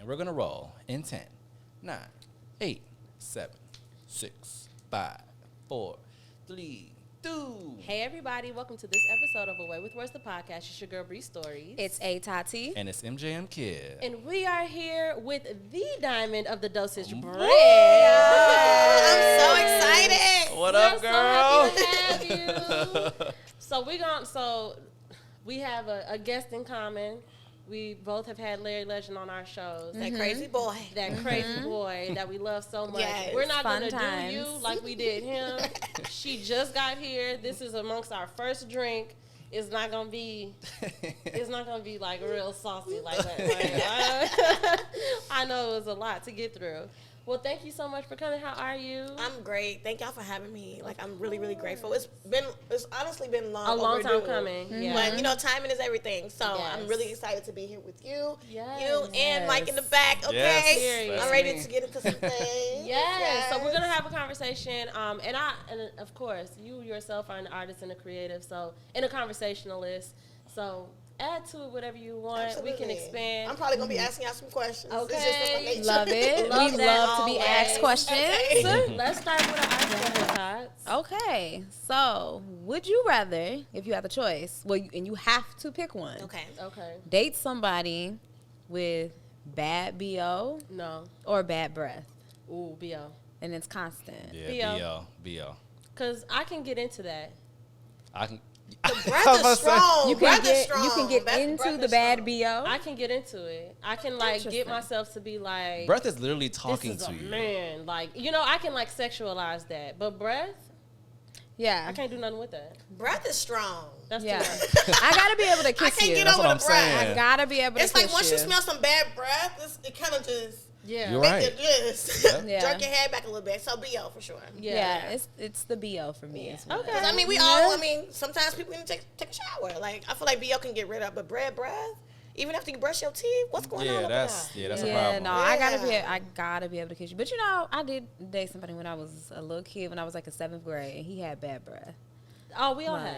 And we're going to roll in 10, 9, 8, 7, 6, 5, 4, 3, 2. Hey everybody, welcome to this episode of Away with Words, the podcast. It's your girl Bree Stories. It's A Tati. And it's MJM Kid. And we are here with the diamond of the Dosage brand. I'm so excited. What up, girl? So happy to have you. So we have a guest in common. We both have had Larry Legend on our shows. That crazy boy. That crazy boy that we love so much. Yes, we're not fun going to times. do you like we did him. She just got here. This is amongst our first drink. It's not gonna be like real saucy like that. I know it was a lot to get through. Well, thank you so much for coming. How are you? I'm great. Thank y'all for having me. Like, I'm really, really grateful. It's honestly been a long overdue. time coming. Mm-hmm. Yeah. But timing is everything. So Yes. I'm really excited to be here with you. Yes. You and Mike in the back. Okay. Yes, I'm ready to get into some things. Yes. So we're gonna have a conversation. And of course, you yourself are an artist and a creative, and a conversationalist. So add to it whatever you want. Absolutely. We can expand. I'm probably gonna be asking y'all some questions. Okay. It's just in my nature. Love it. Love We that love to be always. asked questions. Okay. Let's start with our icebreaker thoughts. Okay, so would you rather, if you had the choice, and you have to pick one, Okay. Okay. date somebody with bad BO No. or bad breath, Ooh, B.O. and it's constant? Yeah, B.O. Because I can get into that. I can. The breath is strong. You breath can is get strong. you can get Breath into the is bad strong. BO. I can get into it. I can get Interesting. myself to be like, Breath is literally this talking is to a you. man. Like, I can like sexualize that. But breath, Yeah, I can't do nothing with that. Breath is strong. That's yeah. too much. I gotta be able to I kiss can't you. get That's over what the I'm breath. saying. I gotta be able to It's kiss like once you. you smell some bad breath, it kind of just Yeah. You're make right. it just Yeah. jerk your head back a little bit. So BO for sure. Yeah, it's the BO for me as well. Okay. 'Cause, I mean, we all. I mean, sometimes people need to take a shower. Like I feel like BO can get rid of, but breath, even after you brush your teeth, what's going on? Yeah, over that's there? a Yeah, problem. no, I gotta be able to kiss you. But I did date somebody when I was a little kid, when I was like in 7th grade, and he had bad breath. Oh, we all have.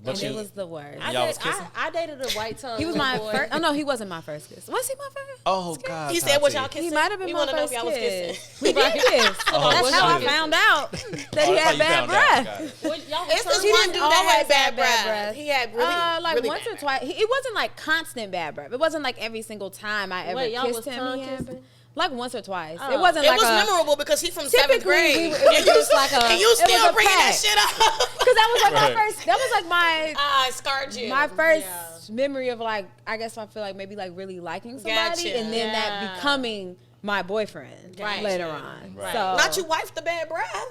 But And you- it was the worst. Y'all was kissing? I dated a white tongue. He was little my boy. first. Oh no, he wasn't my first kiss. Was he my first? Oh, God. He said, "Was Tati. y'all kissing?" He might have been we my wanna know first if y'all was kiss. kissing. We did kiss. Oh, That's was how y'all I found out that he Oh, that's how had you bad found out. breath. Got it. What, y'all It's this He one didn't dude that had always bad have bad breath. breath. He had really, like really once bad or twice. It wasn't like constant bad breath. It wasn't like every single time I ever Wait, y'all kissed was him. tongue he had- kissing? Like once or twice. Oh. It wasn't It like was a. memorable because he's from 7th Typically, grade. it was just like a. And you it was still a bringing that pact. shit up. Because that was like Right. my first. That was like my I scarred you. my first Yeah. memory of like, I guess I feel like maybe like really liking somebody, Gotcha. and then Yeah. that becoming my boyfriend Right. later on. Right. So Not you wife the bad breath.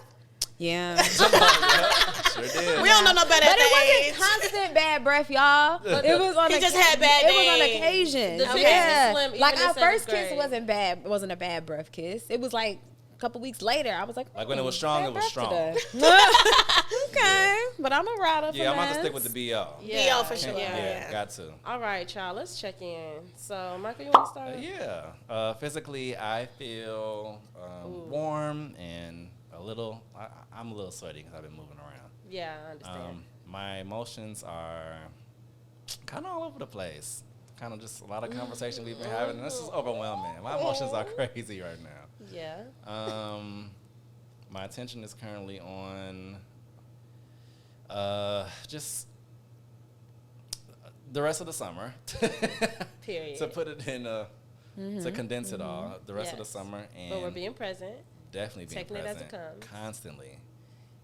yeah. Sure did. We don't know no better But at that it age. wasn't constant bad breath, y'all. It was on. He just had bad It was on days. occasion. The chicken Yeah. was slim even Like in our 7th first grade. kiss wasn't bad. It wasn't a bad breath kiss. It was like a couple weeks later. I was like, Like when it was strong, bad it was breath strong. today. Okay, but I'm a rider. Yeah, I'm going to stick with the B.O. BO for sure. Yeah, got to. All right, y'all. Let's check in. So, Michael, you want to start? Yeah. Physically, I feel warm and I'm a little sweaty because I've been moving around. Yeah, I understand. My emotions are kind of all over the place. Kind of just a lot of conversation we've been having. And this is overwhelming. My emotions are crazy right now. Yeah. My attention is currently on just the rest of the summer. Period. To put it in to condense it all, the rest of the Yes. summer, and But we're being present. definitely being taking it as it present comes. constantly.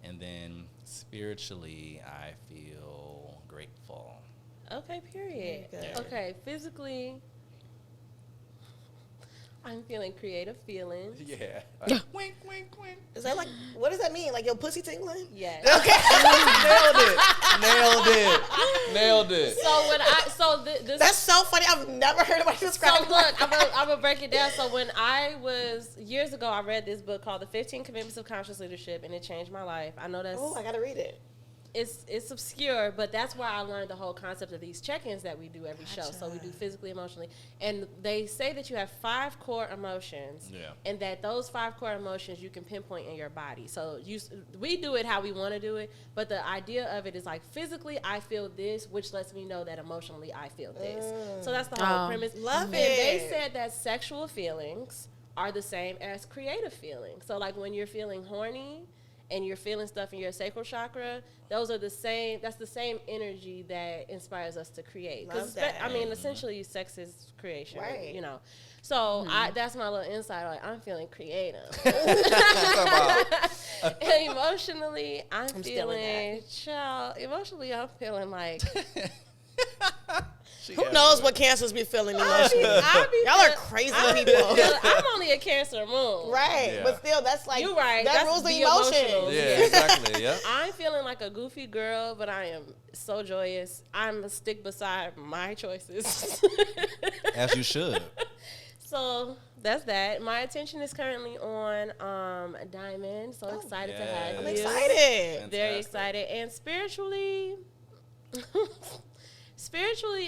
And then spiritually, I feel grateful. Okay, period. Good. Okay, physically, I'm feeling creative feelings. Yeah. Wink, wink, wink. Is that like, what does that mean? Like your pussy tingling? Yes. Nailed it. So this. That's so funny. I've never heard anybody So describe it. look, I'm gonna break it down. So when I was years ago, I read this book called The 15 Commitments of Conscious Leadership, and it changed my life. I know that's Oh, I gotta read it. it's obscure, but that's where I learned the whole concept of these check-ins that we do every show. So we do physically, emotionally, and they say that you have 5 core emotions, and that those 5 core emotions you can pinpoint in your body. So we do it how we want to do it, but the idea of it is like physically I feel this, which lets me know that emotionally I feel this. So that's the whole premise. Love it. And they said that sexual feelings are the same as creative feelings. So like when you're feeling horny and you're feeling stuff in your sacral chakra, those are the same. That's the same energy that inspires us to create. Love that. I mean, essentially, sex is creation, Right. you know. So that's my little insight. Like I'm feeling creative, and emotionally, I'm feeling. Child, emotionally, I'm feeling like. Who knows what cancers be feeling emotionally? Y'all are crazy people. I'm only a Cancer moon. Right. Yeah. But still, that's like, You're right. that That's rules the the emotions. emotional. Yeah, exactly. Yeah. I'm feeling like a goofy girl, but I am so joyous. I'm a stick beside my choices. As you should. So that's that. My attention is currently on Diamond. So excited to have I'm you. excited. Very excited. And spiritually,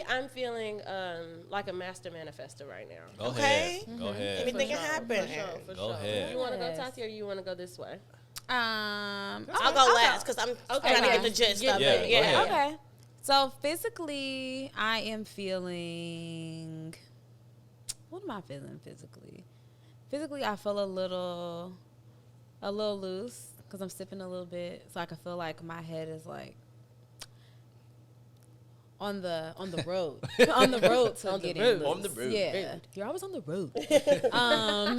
I'm feeling like a master manifester right now. Go Okay. ahead. Go ahead. Anything can For happen. For Go ahead. You want to go, Yes. Tati, or you want to go this way? I'll go last because I'm trying to get the gist of Yeah, it. go Yeah. ahead. Okay. So physically, I am feeling. What am I feeling physically? Physically, I feel a little loose because I'm sipping a little bit, so I can feel like my head is like on the road, on the road to getting loose. On the road. Yeah, you're always on the road. I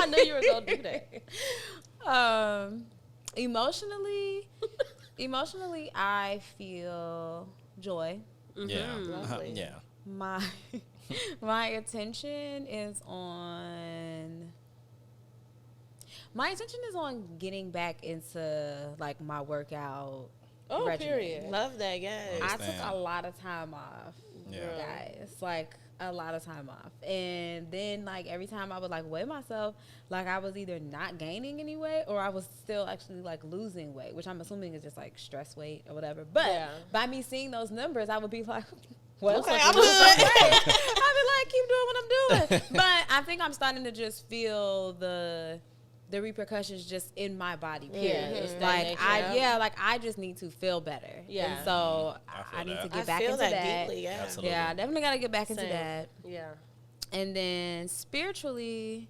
knew you were going to do that. Emotionally, I feel joy. Yeah. Lovely. Yeah. My attention is on. My attention is on getting back into like my workout. Oh, regimen. period. Love that, yes. I took Understand. a lot of time off, Yeah. guys. Like a lot of time off, and then like every time I would like weigh myself, like I was either not gaining any weight or I was still actually like losing weight, which I'm assuming is just like stress weight or whatever. But Yeah. by me seeing those numbers, I would be like, well, Okay, I'm I'm good. I'd be like, keep doing what I'm doing. But I think I'm starting to just feel the repercussions just in my body. Period. It's Like stagnation. I just need to feel better. Yeah. And so I feel I need that. to get I back feel into that that. deeply, yeah. Absolutely. Yeah, I definitely gotta get back into Same. that. Yeah. And then spiritually,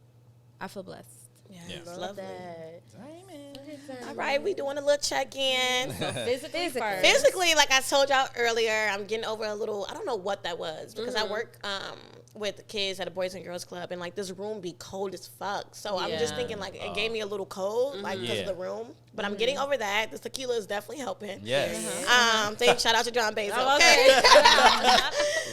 I feel blessed. Yes, Yeah. lovely. that. All right, we doing a little check-in. Physically first. Physically, like I told y'all earlier, I'm getting over a little, I don't know what that was because I work with kids at a Boys and Girls Club and like this room be cold as fuck. So I'm just Yeah. thinking like it gave me a little cold like because of Yeah. the room. But I'm getting over that. This tequila is definitely helping. Yes. Shout out to John Basil. Oh, Okay.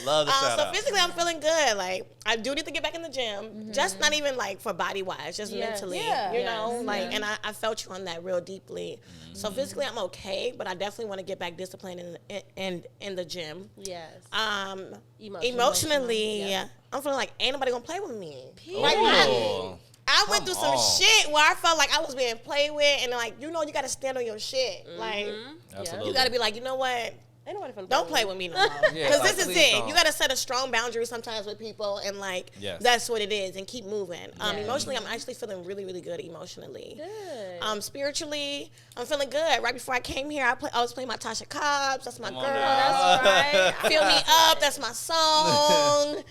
Love the shout So out. physically, I'm feeling good. Like I do need to get back in the gym, just not even like for body wise, just Yes. mentally. Yeah. You know, Yes. like, and I felt you on that real deeply. So physically, I'm okay, but I definitely want to get back disciplined in the gym. Yes. Emotionally, Yeah. I'm feeling like ain't nobody gonna play with me. Oh. Like I went Come through some on. shit where I felt like I was being played with, and like you know, you gotta stand on your shit. Like Absolutely. you gotta be like, you know what? Ain't nobody finna Don't play with me no more. Yeah, Because like, this is please it. don't. You got to set a strong boundary sometimes with people, and like Yes. that's what it is, and keep moving. Yeah. Emotionally, I'm actually feeling really, really good emotionally. Good. Spiritually, I'm feeling good. Right before I came here, I was playing my Tasha Cobbs. That's my Come girl. on now. That's right. Feel Me Up. That's my song.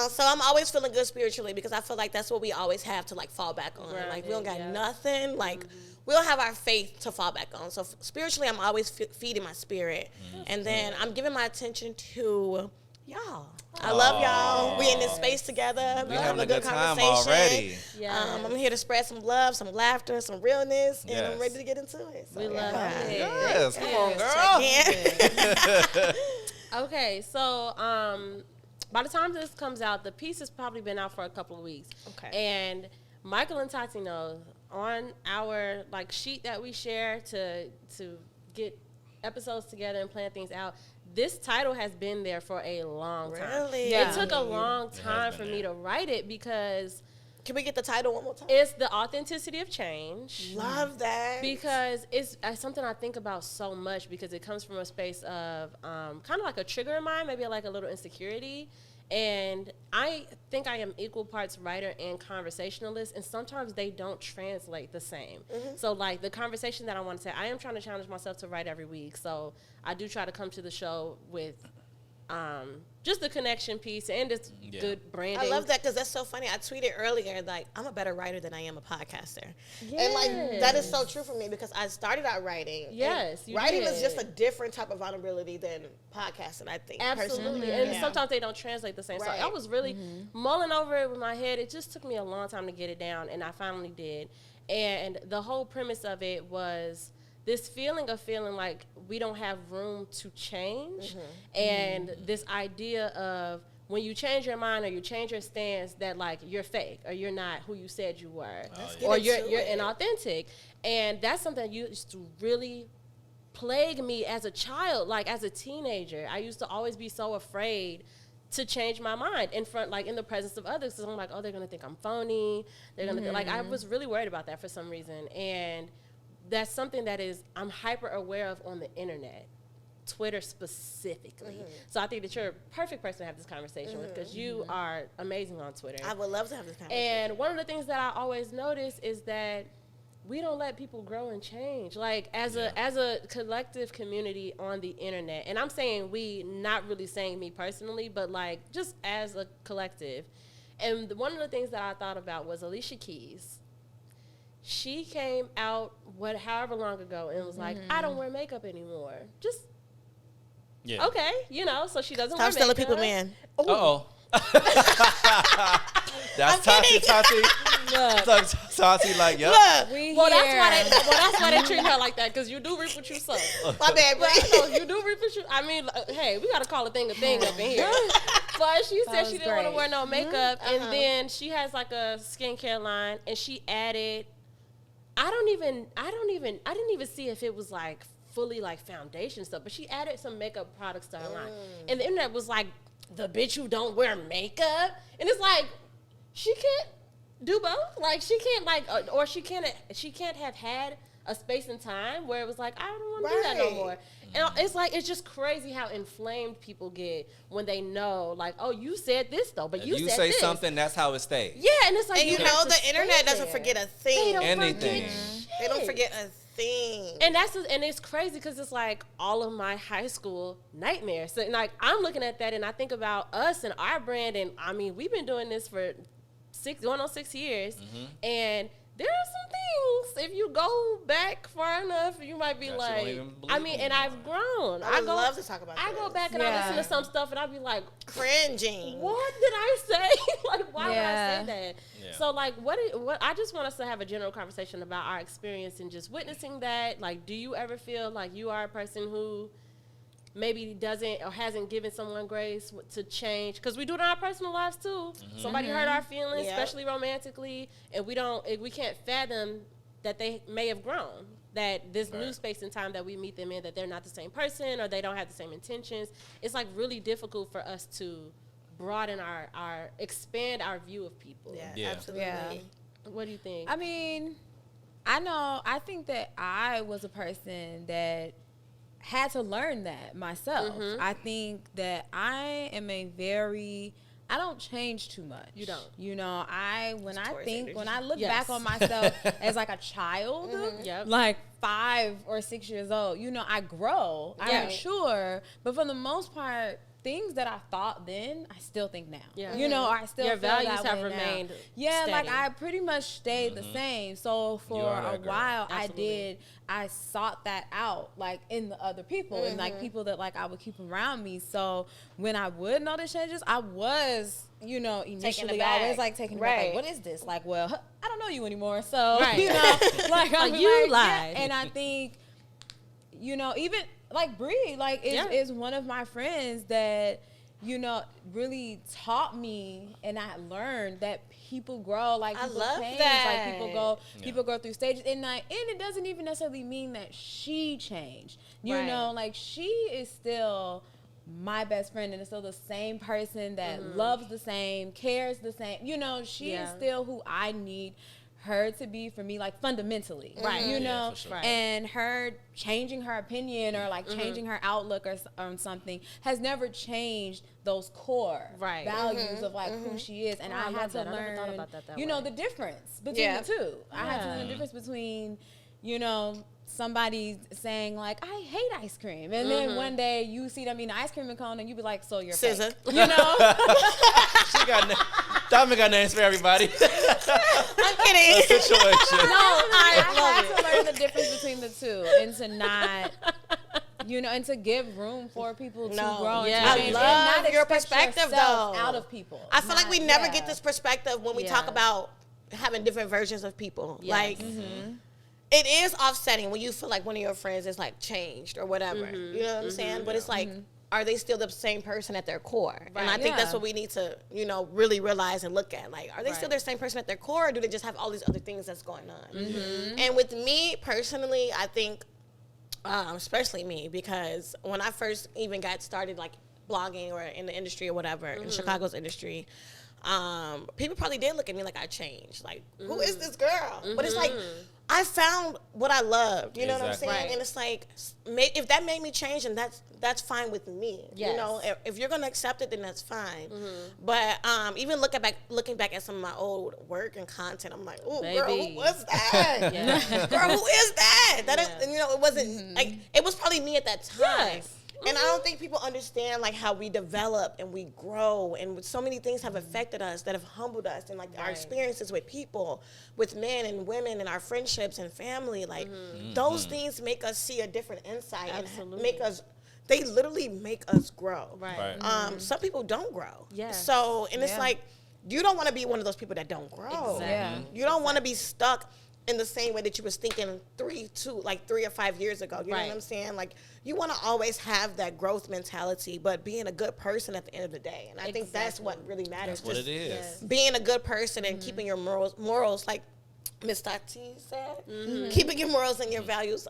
So I'm always feeling good spiritually because I feel like that's what we always have to like fall back on. Like we don't got Grounded, yeah. nothing. Like we don't have our faith to fall back on. So spiritually, I'm always feeding my spirit, and then I'm giving my attention to y'all. I love y'all. We in this space together. We We're having a good time already. Yeah. I'm here to spread some love, some laughter, some realness, and I'm Yes. ready to get into it. So, We love it. Yes, come on, girl. Check in. Okay, so by the time this comes out, the piece has probably been out for a couple of weeks. Okay. And Michael and Tati know on our like sheet that we share to get episodes together and plan things out. This title has been there for a long time. Really? It took a long has time been for there. me to write it because Can we get the title one more time? It's the authenticity of change. Love that. Because it's something I think about so much because it comes from a space of kind of like a trigger in mine, maybe like a little insecurity. And I think I am equal parts writer and conversationalist, and sometimes they don't translate the same. So, like, the conversation that I want to say, I am trying to challenge myself to write every week. So I do try to come to the show with just the connection piece and just good branding. I love that because that's so funny. I tweeted earlier, like, I'm a better writer than I am a podcaster. And, like, that is so true for me because I started out writing. Yes, you writing did. is just a different type of vulnerability than podcasting, I think. Absolutely. Personally. And sometimes they don't translate the same. Right. So I was really mulling over it with my head. It just took me a long time to get it down, and I finally did. And the whole premise of it was this feeling of feeling like we don't have room to change, and this idea of when you change your mind or you change your stance that like you're fake or you're not who you said you were, or you're inauthentic. And that's something that used to really plague me as a child, like as a teenager. I used to always be so afraid to change my mind in front, like in the presence of others, because I'm like, oh, they're gonna think I'm phony. They're gonna like, I was really worried about that for some reason, and that's something that I'm hyper aware of on the internet, Twitter specifically. So I think that you're a perfect person to have this conversation with because you are amazing on Twitter. I would love to have this conversation. And one of the things that I always notice is that we don't let people grow and change. Like as a collective community on the internet, and I'm saying we, not really saying me personally, but like just as a collective. And one of the things that I thought about was Alicia Keys. She came out however long ago and was like, I don't wear makeup anymore. Just okay, so she doesn't wear makeup. Stop stealing people, man. Uh-oh. That's toxic, Tati. Tati, like, yep. Well, that's why they treat her like that, because you do reap what you sow. My bad, bro. You do reap what you. I mean, hey, we got to call a thing up in here. But she said she didn't want to wear no makeup, and then she has like a skincare line, and she added. I didn't even see if it was like fully like foundation stuff, but she added some makeup products to her line, and the internet was like, the bitch who don't wear makeup, and it's like, she can't do both. Like she can't or she can't have had a space and time where it was like, I don't want to do that no more. And it's like, it's just crazy how inflamed people get when they know, like, oh, you said this though, but you said say this. something, that's how it stays. Yeah, and it's like, and the internet doesn't forget a thing. Anything. They don't forget a thing. And it's crazy because it's like all of my high school nightmares. So like I'm looking at that and I think about us and our brand, and I mean we've been doing this for 6 years, and there are some things, if you go back far enough, you might be like, I mean, and I've grown. I love to talk about I go back and I listen to some stuff and I'll be like, cringing. What did I say? Like, why would I say that? Yeah. So, like, what I just want us to have a general conversation about our experience and just witnessing that. Like, do you ever feel like you are a person who maybe doesn't or hasn't given someone grace to change? Because we do it in our personal lives too. Somebody hurt our feelings, especially romantically, and we can't fathom that they may have grown, that this new space and time that we meet them in, that they're not the same person or they don't have the same intentions. It's like really difficult for us to broaden expand our view of people. Yeah. Absolutely. Yeah. What do you think? I mean, I think that I was a person that had to learn that myself. I think that I don't change too much. You don't. When I look back on myself as like a child, Yep. like 5 or 6 years old, I grow, I mature, but for the most part, things that I thought then, I still think now. Yeah. Or I still your feel values that have way remained. now. Yeah, steady. like I pretty much stayed the same. So for a while, Absolutely. I sought that out, like in the other people and like people that like I would keep around me. So when I would notice changes, I was, initially always like taking it back. Like, what is this? Like, well, I don't know you anymore. So like I'm you like, lied. yeah. And I think, even like Bree, like is one of my friends that, really taught me, and I learned that people grow, like people change, that. like people go through stages, and it doesn't even necessarily mean that she changed. Like she is still my best friend and is still the same person that loves the same, cares the same. You know, she is still who I need her to be for me, like fundamentally, Right? You know, for sure. Right. and her changing her opinion or like changing her outlook or on something has never changed those core Right. values of like who she is. And Oh, I I had love to that. I never learn, thought about that you know, way. the difference between the two. I had to learn the difference between, you know, somebody saying like, I hate ice cream, and then one day you see them eating an ice cream cone and you be like, so you're Scissor. fake. You know. She got Diamond got names for everybody. I'm kidding. Situation. I had to learn the difference between the two and to not, you know, and to give room for people to grow. Yeah. And I to change love and not your expect perspective, yourself though. out of people. I feel like we never Yeah. get this perspective when we talk about having different versions of people. Yes. Like, it is offsetting when you feel like one of your friends is like changed or whatever. You know what I'm saying? But it's like, are they still the same person at their core? And I think that's Yeah. what we need to, you know, really realize and look at. Like, are they still the same person at their core, or do they just have all these other things that's going on? And with me personally, I think, especially me, because when I first even got started, like blogging or in the industry or whatever, in Chicago's industry, people probably did look at me like I changed. Like, who is this girl? But it's like, I found what I loved. You know what I'm Exactly. saying? Right. And it's like, if that made me change, and that's fine with me. You know, if you're gonna accept it, then that's fine. But even looking back at some of my old work and content, I'm like, oh, girl, Baby. who was that? Girl, who is that? That is, you know, it wasn't like, it was probably me at that time. Yes. And I don't think people understand like how we develop and we grow, and so many things have affected us that have humbled us, and like our experiences with people, with men and women, and our friendships and family. Like those things make us see a different insight and make us. They literally make us grow. Right. Some people don't grow. Yes. So and it's like, you don't want to be one of those people that don't grow. Exactly. Yeah. You don't want to be stuck in the same way that you was thinking 3 or 5 years ago. You know what I'm saying? Like, you want to always have that growth mentality, but being a good person at the end of the day. And I think that's what really matters. That's what just it is. being a good person and keeping your morals, like Miss Tati said, keeping your morals and your values,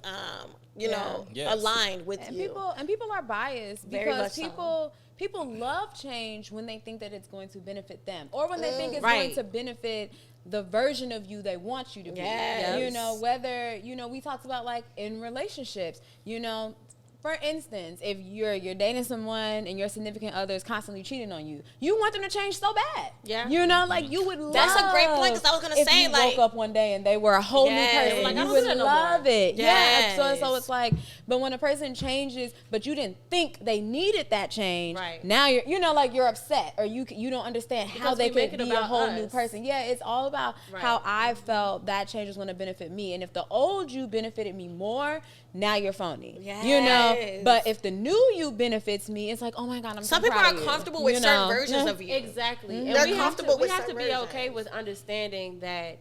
you know, Yes. aligned with And you. people are biased Very because much so. people love change when they think that it's going to benefit them, or when they think it's Right. going to benefit the version of you they want you to be. Yes. You know, whether, you know, we talked about like in relationships, you know, for instance, if you're dating someone and your significant other is constantly cheating on you, you want them to change so bad. Yeah. You know, like you would love. That's a great point, 'cause I was gonna if say, you like- woke up one day and they were a whole new Yes. person. Like, I you don't would do that no love more. it. Yeah. So Yes. it's like, but when a person changes, but you didn't think they needed that change, Right. now you're, you know, like you're upset, or you don't understand how Because they we make could it be a about whole new us. person. Yeah, it's all about Right. how I felt that change was going to benefit me, and if the old you benefited me more, now you're phony. You know, Yes. but if the new you benefits me, it's like, oh my God, I'm Some so people proud are of you. comfortable with You certain know? versions of you. Exactly. And They're we have comfortable to, with we have to certain be okay versions. with understanding that,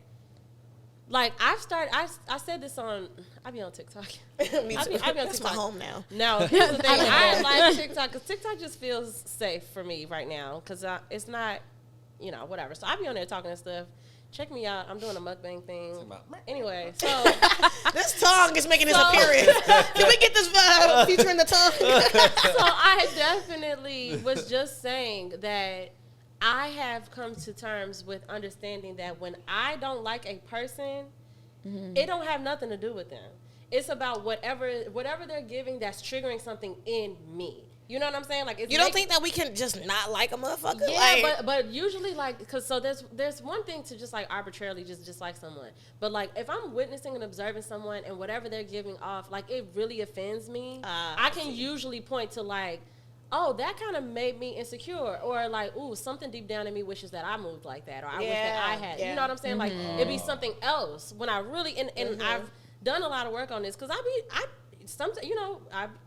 like, I said this on, I be on TikTok. Me I be too. on That's my TikTok. home now. No, here's the thing. I like TikTok because TikTok just feels safe for me right now because it's not, you know, whatever. So I be on there talking and stuff. Check me out. I'm doing a mukbang thing. Anyway, so This tongue is making its appearance. Can we get this feature in the tongue? so I definitely was just saying that I have come to terms with understanding that when I don't like a person, it don't have nothing to do with them. It's about whatever they're giving that's triggering something in me. You know what I'm saying? Like, it's You don't think that we can just not like a motherfucker? yeah, Like, but usually, like, because so there's one thing to just like arbitrarily just dislike someone, but like if I'm witnessing and observing someone and whatever they're giving off, like it really offends me, I can usually point to like, oh, that kind of made me insecure, or like, ooh, something deep down in me wishes that I moved like that, or I wish that I had. You know what I'm saying? Like it'd be something else when I really and I've done a lot of work on this because sometimes, you know,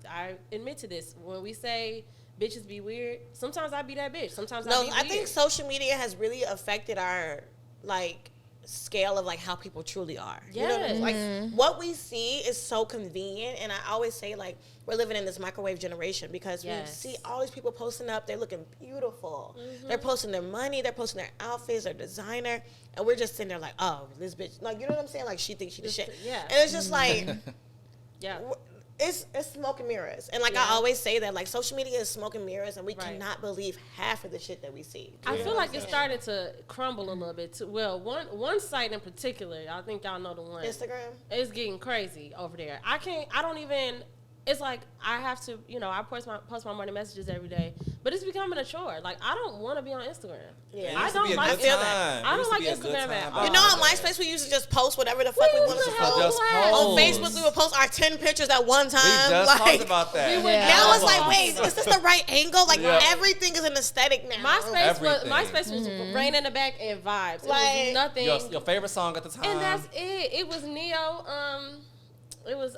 I admit to this. When we say bitches be weird, sometimes I be that bitch. Sometimes I be weird. I think social media has really affected our, like, scale of, like, how people truly are. You know what I mean? Like, what we see is so convenient, and I always say, like, we're living in this microwave generation because we see all these people posting up. They're looking beautiful. They're posting their money. They're posting their outfits, their designer, and we're just sitting there like, oh, this bitch. Like, you know what I'm saying? Like, she thinks she the shit. Yeah. And it's just like... Yeah. it's smoke and mirrors. And like I always say that, like, social media is smoke and mirrors, and we cannot believe half of the shit that we see. I feel like it's starting to crumble a little bit too. Well, one site in particular, I think y'all know the one. Instagram? It's getting crazy over there. I don't even, it's like I have to, I post my morning messages every day, but it's becoming a chore. Like, I don't want to be on Instagram. Yeah. I don't like that. I don't like Instagram at all. You know, on MySpace we used to just post whatever the fuck we wanted to post. Just post. On Facebook we would post our 10 pictures at one time. We just talked about that. Now it's like, wait, is this the right angle? Like, everything is an aesthetic now. MySpace was rain in the back and vibes. It was nothing. Your favorite song at the time. And that's it. It was Neo. It was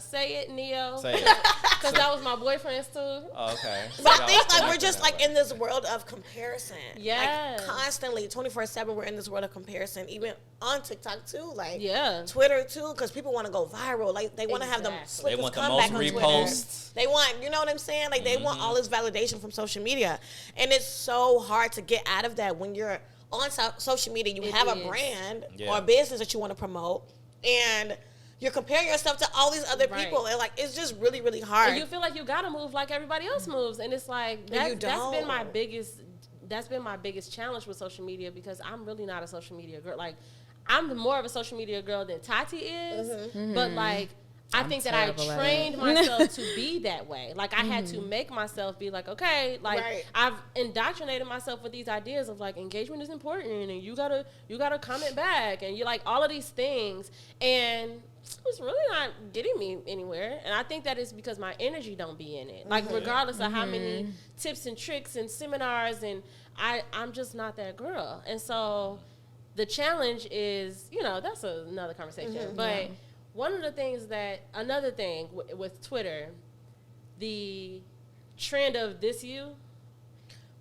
Say It, Neo. Say It. Because that was my boyfriend's too. Oh, okay. But I think like we're just like in this world of comparison. Yeah. Like constantly, 24/7, we're in this world of comparison. Even on TikTok too, like Twitter too, because people want to go viral. Like they want to have the slickest comeback on Twitter. Reposts. They want, you know what I'm saying? Like they want all this validation from social media, and it's so hard to get out of that when you're on social media. You have a brand or a business that you want to promote, and you're comparing yourself to all these other people, and like it's just really, really hard. And you feel like you gotta move like everybody else moves, and it's like that's been my biggest challenge with social media, because I'm really not a social media girl. Like I'm more of a social media girl than Tati is, but like I think that I trained myself to be that way. Like I had to make myself be like, okay, like I've indoctrinated myself with these ideas of like engagement is important, and you gotta comment back, and you like all of these things, and it's really not getting me anywhere. And I think that is because my energy don't be in it. Like regardless of how many tips and tricks and seminars, and I'm just not that girl. And so the challenge is, that's another conversation. But one of the things another thing with Twitter, the trend of this you.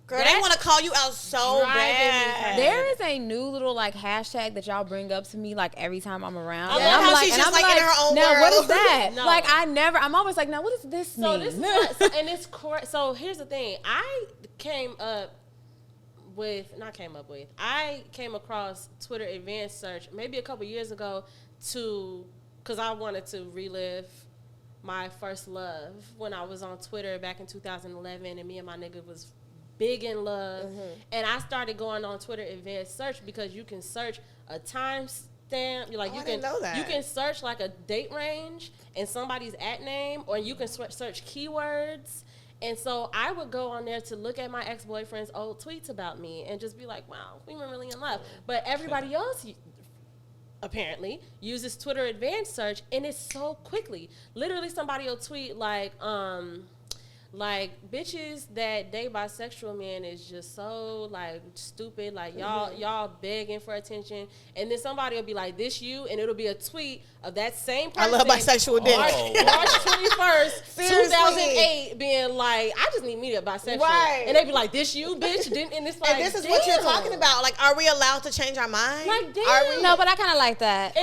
Girl, they want to call you out so bad. There is a new little like hashtag that y'all bring up to me like every time I'm around. I love how she's just like in her own now world. what is that? No. Like I'm always like, now what does this mean? So here's the thing. I came across Twitter advanced search maybe a couple years ago because I wanted to relive my first love when I was on Twitter back in 2011, and me and my nigga was big in love, and I started going on Twitter advanced search because you can search a time stamp. Like you can search like a date range and somebody's @name, or you can search keywords. And so I would go on there to look at my ex-boyfriend's old tweets about me and just be like, wow, we were really in love. But everybody else apparently uses Twitter advanced search, and it's so quickly. Literally somebody will tweet like bitches that date bisexual men is just so like stupid, like y'all begging for attention, and then somebody will be like, this you, and it'll be a tweet of that same person. I love bisexual dick. March 21st 2008 being like, I just need me to bisexual, and they be like, this you bitch, and it's like, and this is what you're talking about. Like, are we allowed to change our mind? Like, damn. No, but I kind of like that.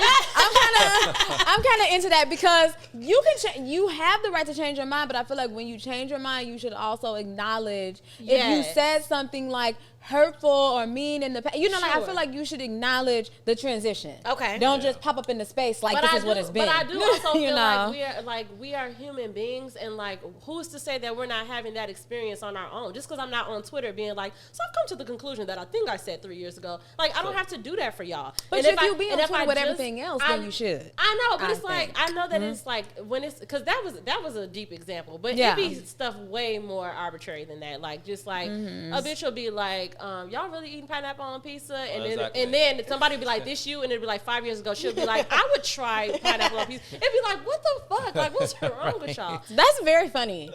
I'm kind of into that, because you can you have the right to change your mind, but I feel like when you change your mind, you should also acknowledge if you said something like hurtful or mean in the past. Like I feel like you should acknowledge the transition. Okay. Don't just pop up in the space like this is what it's been. But I do also feel like we are human beings, and like who's to say that we're not having that experience on our own? Just because I'm not on Twitter being like, so I've come to the conclusion that I think I said 3 years ago. Like I don't have to do that for y'all. But if you be on Twitter with everything else, then you should. I know, but it's like I know that it's like when it's because that was a deep example, but it be stuff way more arbitrary than that. Like just like a bitch will be like, y'all really eating pineapple on pizza? And then somebody would be like, this you? And it'd be like 5 years ago, she'll be like, I would try pineapple on pizza. It'd be like, what the fuck? Like, what's wrong with y'all? That's very funny.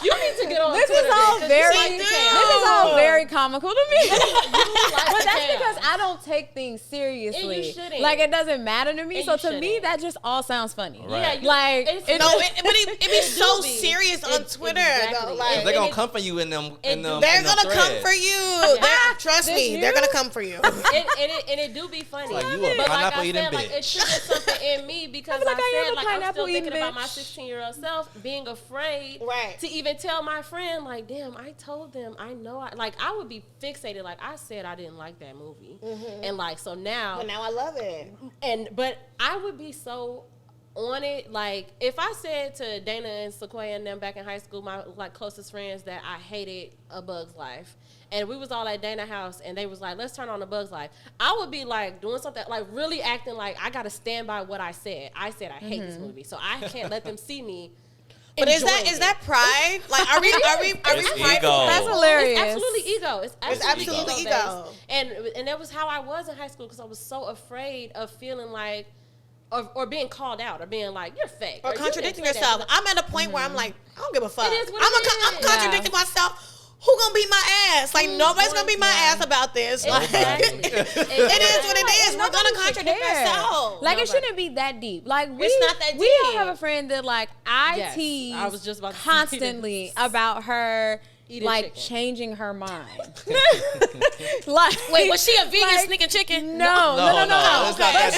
You need to get on this Twitter. This is all very comical to me. But that's because I don't take things seriously. And you shouldn't. Like, it doesn't matter to me. And So to me, that just all sounds funny. Right. Yeah, it be so serious on Twitter. Exactly. Though, like, they're gonna come for you in them. They're gonna come for you. Trust me, they're gonna come for you. And it do be funny. Like you a but pineapple like I eating said, like bitch. it triggered something in me because I'm still thinking about my 16-year-old self being afraid to even tell my friend, like, damn, I told them, I know, I would be fixated. Like I said, I didn't like that movie, and like so now. But now I love it. But I would be so on it. Like, if I said to Dana and Sequoia and them back in high school, my like closest friends, that I hated A Bug's Life, and we was all at Dana's house, and they was like, let's turn on A Bug's Life, I would be like doing something, like really acting like I gotta stand by what I said. I said I hate this movie, so I can't let them see me. But is that pride? Like, are we ego. That's hilarious. It's absolutely ego. It's absolutely ego. ego. And that was how I was in high school, because I was so afraid of feeling like, or being called out, or being like, you're fake, or contradicting yourself. I'm at a point where I'm like, I don't give a fuck. It is what it I'm contradicting myself. Who gonna beat my ass? Like, nobody's gonna beat my ass about this. Exactly. It is what it is. We're gonna contradict ourselves. Like, it shouldn't be that deep. Like, It's not that we all deep. have a friend that, like, I Yes, tease I was just about to say constantly this. about her, Eating like, chicken. changing her mind. Like, Wait, was she a vegan like, sneaking chicken? No. it's not But that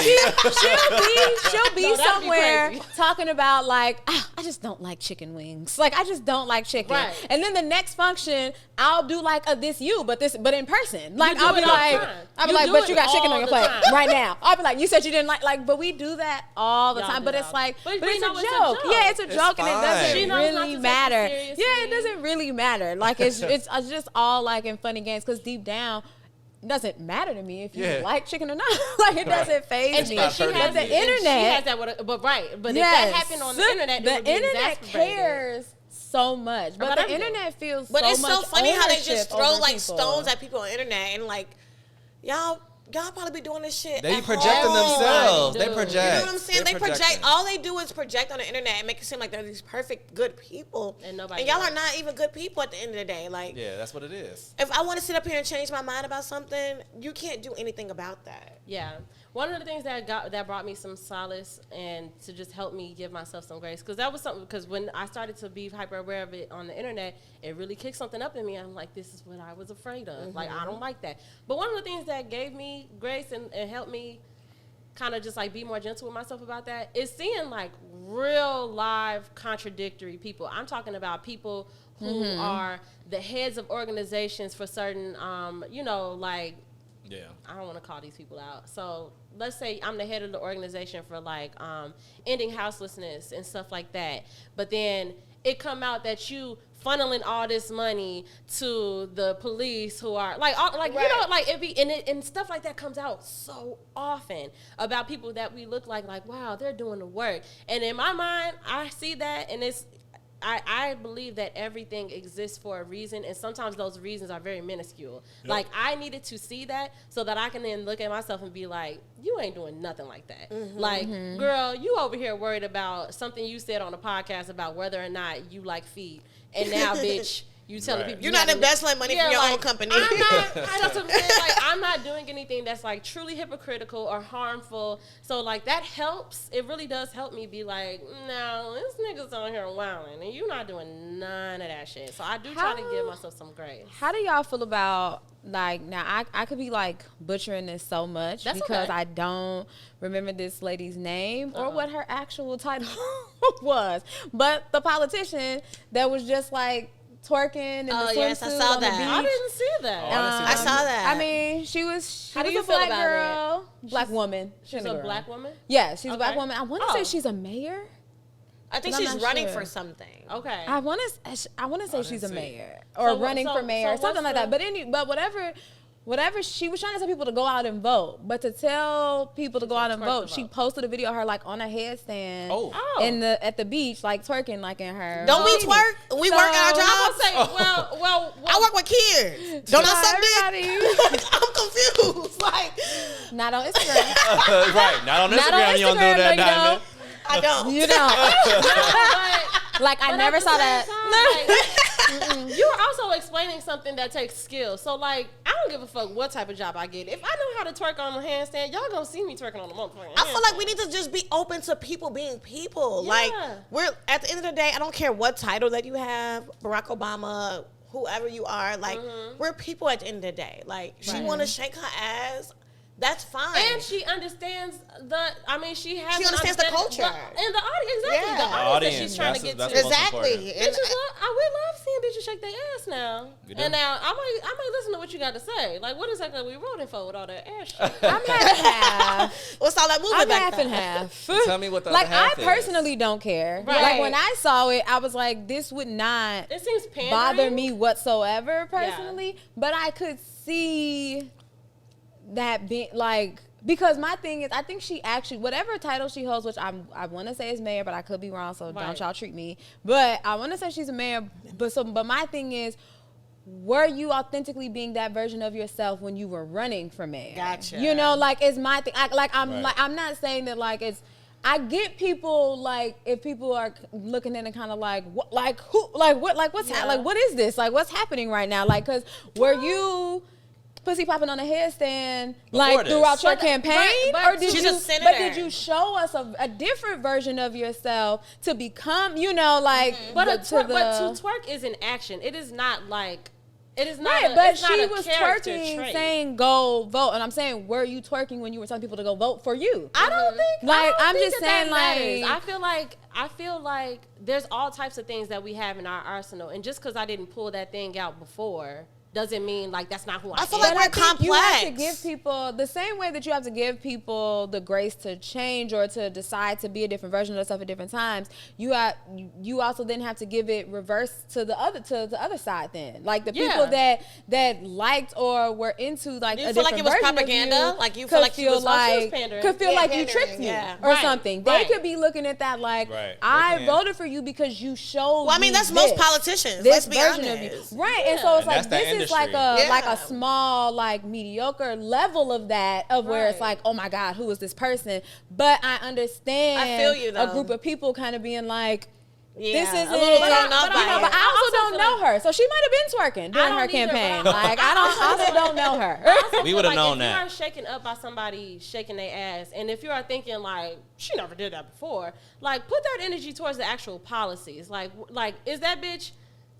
she'll be No, that'd be somewhere crazy. talking about, like, I just don't like chicken wings. Like, I just don't like chicken. Right. And then the next function, I'll do like a this you, but in person. Like, do I'll be it all the like, time. You do but it you got chicken all on your the plate time. right now. I'll be like, you said you didn't like, but we do that all the Y'all time. do But that it's all- like, but but we it's know a it's a joke. joke. Yeah, it's a It's joke, and it fine. doesn't She knows not to really take it matter. seriously. Yeah, it doesn't really matter. Like, it's just all like in funny games, because deep down, it doesn't matter to me if you like chicken or not. Like, it doesn't phase me. not pertinent. But the She has internet, that with but if yes. that happened on the internet, it the would be internet exacerbated. cares so much. But About the everything. internet feels But so it's much so funny how they ownership just throw over like people. stones at people on the internet, and like, y'all probably be doing this shit. They at projecting home. themselves. They do. project. You know what I'm saying? They project. projecting. All they do is project on the internet and make it seem like they're these perfect, good people. And nobody y'all knows. are not even good people at the end of the day. Like, Yeah, that's what it is. if I want to sit up here and change my mind about something, you can't do anything about that. Yeah. One of the things that brought me some solace and to just help me give myself some grace, because that was something, because when I started to be hyper aware of it on the internet, it really kicked something up in me. I'm like, this is what I was afraid of. Like, I don't like that. But one of the things that gave me grace and helped me kind of just like be more gentle with myself about that is seeing like real live contradictory people. I'm talking about people who are the heads of organizations for certain, like, Yeah. I don't want to call these people out. So let's say I'm the head of the organization for like ending houselessness and stuff like that. But then it come out that you funneling all this money to the police who are like, and stuff like that comes out so often about people that we look like, wow, they're doing the work. And in my mind, I see that, and I believe that everything exists for a reason, and sometimes those reasons are very minuscule. Yep. Like, I needed to see that so that I can then look at myself and be like, you ain't doing nothing like that. Like, girl, you over here worried about something you said on a podcast about whether or not you like feet, and now, bitch, you telling Right. people You're not embezzling money from your own company. I'm not doing anything that's like truly hypocritical or harmful. So like that helps. It really does help me be like, no, this nigga's on here wilding, and you're not doing none of that shit. So I do try to give myself some grace. How do y'all feel about, like, now I could be like butchering this so much That's because okay. I don't remember this lady's name or Uh-oh. what her actual title was, but the politician that was just like twerking in the swimsuit yes, I saw on the that. beach. I didn't see that. Oh, I didn't see I saw that. I mean, she was How do a you feel black about girl, black woman. She's a black woman. Yeah, she's a black Okay. woman. I want to Oh. say she's a mayor. I think I'm she's not running sure. for something. Okay. I want to say I she's a didn't see. mayor or So- running so- for mayor, so something like what's that. But whatever she was trying to tell people to go out and vote, but to tell people to go out and twerk vote, to she vote. posted a video of her like on a headstand Oh. at the beach, like twerking like in her. Don't we bikini. twerk? We So- work our I'm jobs. gonna say, well, I work with kids. Don't I suck dick? everybody. I'm confused. Like, Not on Instagram. Right. Not on Instagram. Not on You don't do Instagram, that, no, you Diamond. I don't. You don't. but Like, I But never at the saw same that. time, like, you were also explaining something that takes skill. So, like, I don't give a fuck what type of job I get. If I know how to twerk on the handstand, y'all gonna see me twerking on the motherfucking I feel like handstand. we need to just be open to people being people. Yeah. Like, we're at the end of the day, I don't care what title that you have, Barack Obama, whoever you are. Like, we're people at the end of the day. Like, she Right. want to shake her ass. That's fine. And she understands she has She an understands the understanding- culture. And the audience, exactly. Yeah. The audience that she's trying to Audience, get to. that's most Exactly. important. And Bitches love, we love seeing bitches shake their ass now. And now I might listen to what you got to say. Like, what exactly are we voting for with all that ass shit? I'm half and half. What's all that movement I'm back half there? and half. Tell me what the like other half I is. personally don't care. Right. Like when I saw it, I was like, this would not It seems pandering. bother me whatsoever personally. But I could see that being like, because my thing is, I think she actually, whatever title she holds, which I want to say is mayor, but I could be wrong, so don't y'all treat me. But I want to say she's a mayor. But my thing is, were you authentically being that version of yourself when you were running for mayor? Gotcha. You know, like it's my thing. I'm Right. not saying that like it's. I get people like if people are looking at it kind of like what, like who, like what, like what's like what is this, like what's happening right now, like because were you pussy popping on a headstand like this. throughout your But- campaign, but or did she's you? a senator. But did you show us a different version of yourself to become, you know, like But to to twerk is an action. It is not like. It is not. Right, a, but it's not she a was character twerking, trait. saying go vote, and I'm saying, were you twerking when you were telling people to go vote for you? I don't think. Like, I don't I'm think just that saying, matters. like- I feel like there's all types of things that we have in our arsenal, and just because I didn't pull that thing out before doesn't mean like that's not who I am. feel like But we're I think you have to complex. give people the same way that you have to give people the grace to change or to decide to be a different version of themselves at different times. You also then have to give it reverse to the other side. Then, like the people that liked or were into like You a feel like different it was version propaganda? of you, Like you could feel like she feel was- she was like pandering. could feel Yeah, like you pandering, tricked me yeah. or Right, something. right. They could be looking at that like Right. I They can. voted for you because you showed. Well, I mean, me that's most this. politicians. This Let's be version honest. of you, right? And so it's And like that's their this is like industry. like Yeah. a small, like mediocre level of that, of where it's Right. like, oh my God, who is this person? But I understand I feel you, a though. group of people kind of being like, Yeah, this isn't. a little thrown up But by I it. also I don't feel know like- her, so she might have been twerking during don't her either, campaign. but Like I also don't know her. We would have Like, known if that. you are shaken up by somebody shaking their ass, and if you are thinking like she never did that before, like put that energy towards the actual policies. Like is that bitch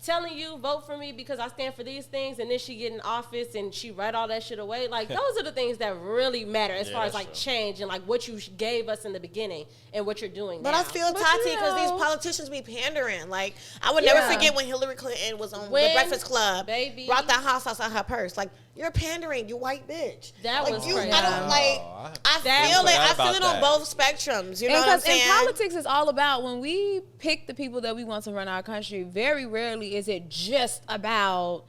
telling you vote for me because I stand for these things, and then she get in office and she write all that shit away? Like those are the things that really matter as Yeah, far as that's like true. change and like what you gave us in the beginning and what you're doing But now. I feel But Tati you because these know- politicians be pandering. Like I would never Yeah. forget when Hillary Clinton was on When, the Breakfast Club, baby. brought that house outside her purse. Like you're pandering, you white bitch. That like, was you. crazy. I don't like. I That- feel it. Forgot I feel about it on that. both spectrums. You know And what I'm because in saying? politics, it's all about when we pick the people that we want to run our country. Very rarely is it just about,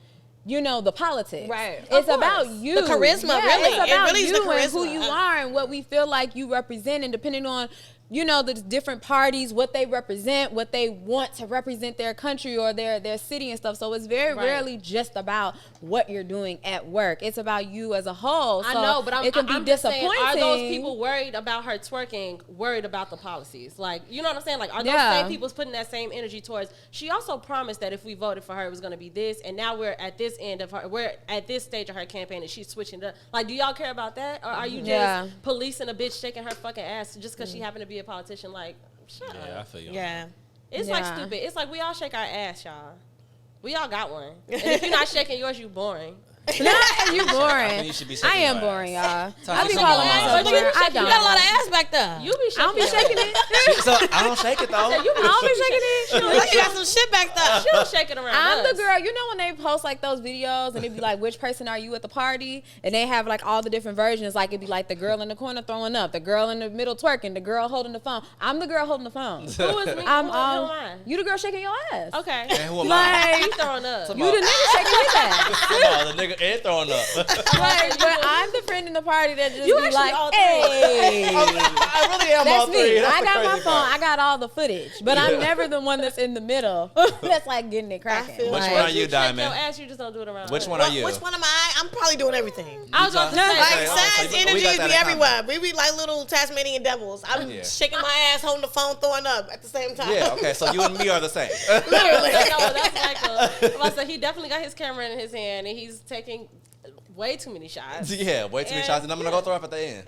you know, the politics. Right. It's Of about course. you. The charisma, Yeah, really. It's It about really is the you and who charisma. you are and what we feel like you represent, and depending on, you know, the different parties, what they represent, what they want to represent their country or their city and stuff. So it's very Right. rarely just about what you're doing at work. It's about you as a whole. I So know, but it can be I'm just saying, disappointing. are those people worried about her twerking, worried about the policies? Like, you know what I'm saying? Like, are those Yeah. same people putting that same energy towards? She also promised that if we voted for her, it was going to be this, and now we're at this end of her. We're at this stage of her campaign, and she's switching it up. Like, do y'all care about that, or are you just Yeah. policing a bitch shaking her fucking ass just because she happened to be a politician? Like, shut Yeah, I up. feel you. yeah. It's like Yeah. stupid. It's like we all shake our ass, y'all. We all got one, and if you're not shaking yours, you boring. Nah, you I boring. think you should be I shaking am your boring, ass. y'all. Talk I be to calling someone. myself But you boring. be I shaking- don't. You got a lot of ass back there. You be shaking. I don't be your shaking ass. it. So I don't shake it though. You I don't be shaking it. She like you got some shit back there. She don't shake it around. I'm us. the girl. You know when they post like those videos and it'd be like, which person are you at the party? And they have like all the different versions. Like it'd be like the girl in the corner throwing up, the girl in the middle twerking, the girl holding the phone. I'm the girl holding the phone. Who is me? I'm who am I? you the girl shaking your ass. Okay. And who am I? Like He throwing up. Come you the nigga shaking his ass. Come on, the nigga ain't throwing up. Like, but I'm the friend in the party that just You be actually like, all three. hey. I really am all That's three. me. That's I the got my crazy phone. part. I got all the footage, but I'm never the one that's in the middle. That's like getting it cracking. feel Which like- one are If you, shake Diamond? your ass, you just don't do it around. Which us. one are you? Which one am I? I'm probably doing everything. I was about to say. Like Okay, size so we energy got that be in everywhere. We be like little Tasmanian devils. I'm Yeah. shaking my ass, holding the phone, throwing up at the same time. Yeah, okay, so you and me are the same. Literally. No, that's Michael. I said he definitely got his camera in his hand and he's taking way too many shots. Yeah, way too many And- shots, and I'm gonna go throw up at the end.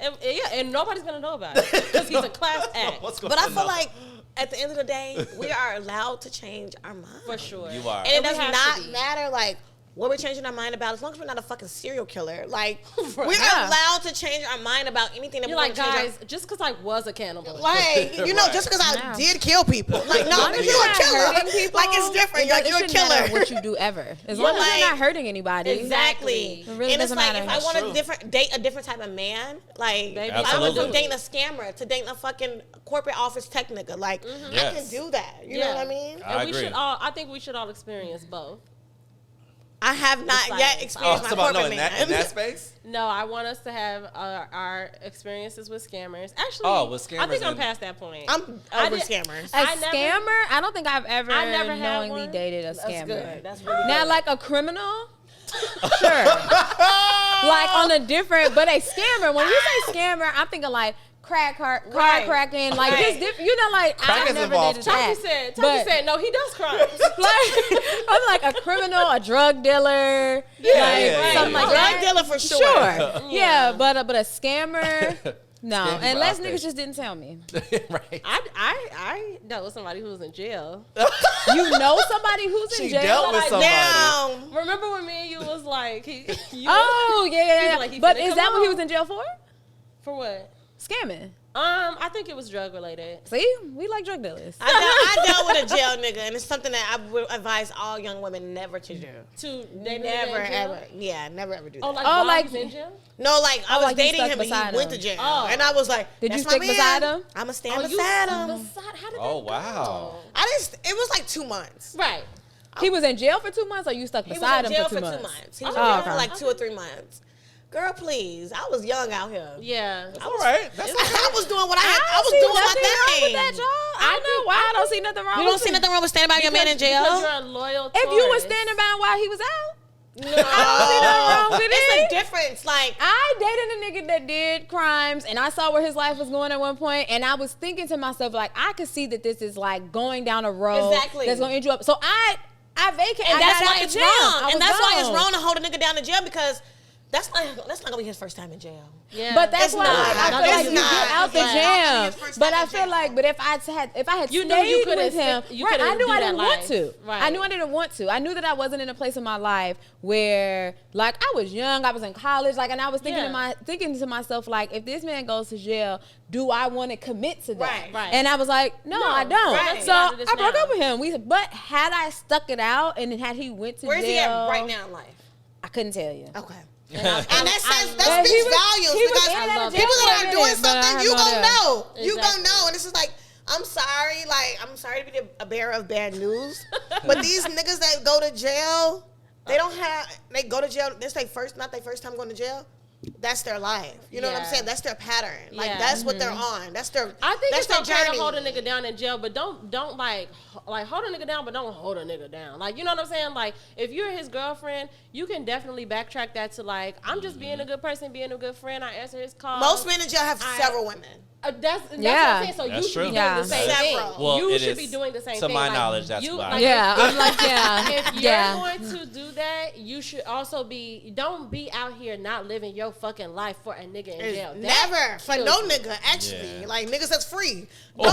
And nobody's gonna know about it because he's a class act What's going But I on? feel like at the end of the day, we are allowed to change our mind. for sure. You are. And it we does have to not be. matter like what we're changing our mind about, as long as we're not a fucking serial killer. Like, we're Yeah. allowed to change our mind about anything that You're we like, want to change. guys, just because I was a cannibal. Like, you know, Right. just because I Yeah. did kill people. Like, no, As long as you're you're a not killer. hurting people, Like, it's different. You're a shouldn't matter killer. what you do ever. As long as like- you're not hurting anybody. Exactly. It really and it's doesn't like, matter. if I That's want true. to date a different type of man, like, Baby, if I went Absolutely. from dating a scammer to dating a fucking corporate office tech nigga, like, I Yes. can do that. You know what I mean? I And we agree. should all. I think we should all experience both. I have not Silence. yet Oh, experienced it's my about corporate in man. that space. No, I want us to have our experiences with scammers. Actually, Oh, with I think scammers I'm and- past that point. I'm I over did- scammers. A I never- scammer? I don't think I've ever I never had knowingly one. dated a That's scammer. good. That's really Now, good. like a criminal, sure. Like on a different, but a scammer. When you say scammer, I'm thinking like crack card Right. cracking, like Right. just different. You know, like Crack I've is never involved, dated too. that. Chucky But- said, no, he does crimes. like I'm like a criminal, a drug dealer, like yeah, something yeah. like Drug that. dealer for sure. Sure, yeah, but a scammer, no. Scam people Unless out there. niggas just didn't tell me. Right. I know somebody who was in jail. You know somebody who's in She jail. dealt with Like, somebody. Now, Remember when me and you was like, you Oh yeah. like, he But finna is come that what he on. was in jail for? for what? Scamming. I think it was drug related. See, we like drug dealers. I dealt with a jail nigga, and it's something that I would advise all young women never to do. To date a nigga Never in jail? ever, yeah, never ever do that. Oh, like, Oh, while like- he's in jail? No, like I Oh, was like you dating stuck him and he beside went him. to jail, Oh. and I was like, Did you "That's stick my beside man. him? I'ma stand Oh, you beside stuck him." beside- How did Oh, that go? wow. I just, it was like 2 months. Right. He was in jail for 2 months, or you stuck He was beside in him jail for 2 months? 2 months. He was Oh, in jail okay. for like 2 or 3 months. Girl, please, I was young out here. Yeah. All right. That's I was doing what I had. I don't was see doing my nothing wrong thing. with that, y'all. I don't know why I don't see nothing wrong. You with don't see it. nothing wrong with standing by your man in jail. Because you're a loyal If you were tourist. standing by while he was out, No, I don't see nothing wrong with it's it. a difference. Like, I dated a nigga that did crimes, and I saw where his life was going at one point, and I was thinking to myself, like, I could see that this is like going down a road Exactly. that's gonna end you up. So I vacated, and I that's got why out it's the jail. I wrong. was And that's why it's gone. wrong to hold a nigga down in jail, because that's not gonna be his first time in jail. Yeah. But that's It's why not. I feel It's like you not. get out the It's not. jam. It's first But time I in feel jail. like, but if I had You knew stayed you couldn't with him, stick- you right? I couldn't knew do I that didn't want life. to. Right. I knew I didn't want to. I knew that I wasn't in a place in my life where, like, I was young, I was in college, like, and I was thinking Yeah. thinking to myself, like, if this man goes to jail, do I want to commit to that? Right. Right. And I was like, no, No, I don't. right. So Out of this I broke now. up with him. But had I stuck it out, and then had he went to Where's jail, he at right now in life? I couldn't tell you. Okay. And And that says But that he speaks was- volumes, he was because in and out of jail people for a that are doing minute, but I something, have you no gonna idea. know. You Exactly. gonna know. And it's just like, I'm sorry, like, I'm sorry to be a bearer of bad news, but these niggas that go to jail, they go to jail, this not their first time going to jail. That's their life. You know what I'm Yeah. saying? That's their pattern. Like, Yeah. that's what they're on. That's their I think that's it's okay their journey. to hold a nigga down in jail, but don't like hold a nigga down, but don't hold a nigga down. Like, you know what I'm saying? Like, if you're his girlfriend, you can definitely backtrack that to like, I'm just being a good person, being a good friend. I answer his calls. Most men in jail have I- several women. That's what Yeah. I'm saying. So That's you should true. be doing Yeah. the same Several. thing. Well, you it should is- be doing the same to thing. my Like, knowledge, that's you, why. like, Yeah, I'm like, yeah, if you're yeah. going to do that, you should also don't be out here not living your fucking life for a nigga in jail. That Never for kills no me. nigga. Actually, Yeah. like, niggas that's free. Oh.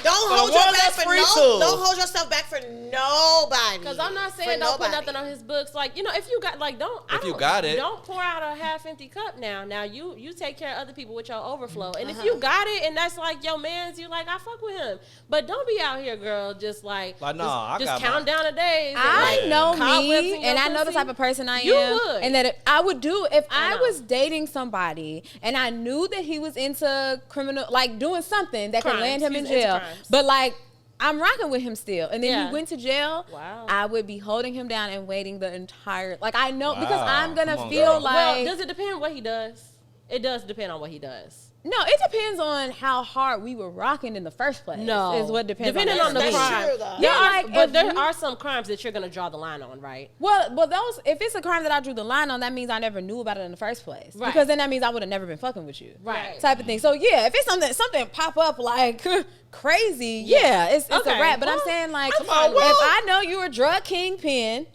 Don't For hold the your one back that's for free no. too. Don't hold yourself back for nobody. Because I'm not For saying don't put nobody. nothing on his books. Like, you know, if you got like If you got it. don't pour out a half empty cup now. Now you take care of other people with your overflow. And Uh-huh. if you got it and that's like your man's, you like, I fuck with him. But don't be out here, girl, just like nah, I just got count down the days. And, I like, know cobwebs in me, your and I know the pussy. type of person I am. You would. And that I would do if I I know. was dating somebody and I knew that he was into criminal, like doing something that could Crimes. land him in He's into jail. crimes. But like, I'm rocking with him still, and then Yeah. he went to jail. Wow. I would be holding him down and waiting the entire. Like, I know because Wow. I'm gonna Come on, feel girl. like. Well, does it depend what he does? It does depend on what he does. No, it depends on how hard we were rocking in the first place. No. is what depends. Depending on, on the That's crime. true, though. There Yeah, are, like, but if there you- are some crimes that you're gonna draw the line on, right? Well, those if it's a crime that I drew the line on, that means I never knew about it in the first place. Right. Because then that means I would have never been fucking with you. Right. Type of thing. So yeah, if it's something pop up like crazy, yeah, it's Okay. a wrap. But I'm Well, saying like I'm fine if with it. I know you're a drug kingpin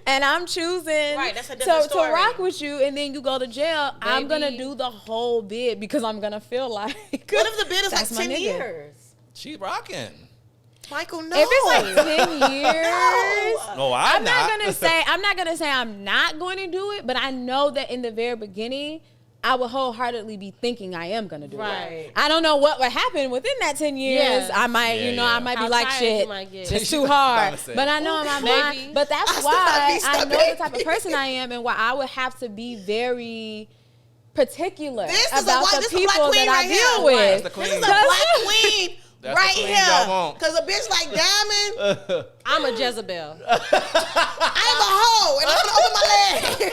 and I'm choosing Right, that's a different to story. rock with you and then you go to jail, I'm gonna Baby. do the whole bid because I'm gonna feel like What if the bid is like that's my 10 nigga. years? She rocking. Michael, no. If it's like 10 years, No, I'm not gonna say I'm not going to do it, but I know that in the very beginning, I would wholeheartedly be thinking I am gonna do it. I don't know what would happen within that 10 years. I might, I might be like, shit, it's too hard. But I know in my mind. But that's why I know the type of person I am, and why I would have to be very particular about the people that I deal with. This is a black queen. Right here, because a bitch like Diamond, I'm a Jezebel. I'm a hoe, and I'm gonna open my leg.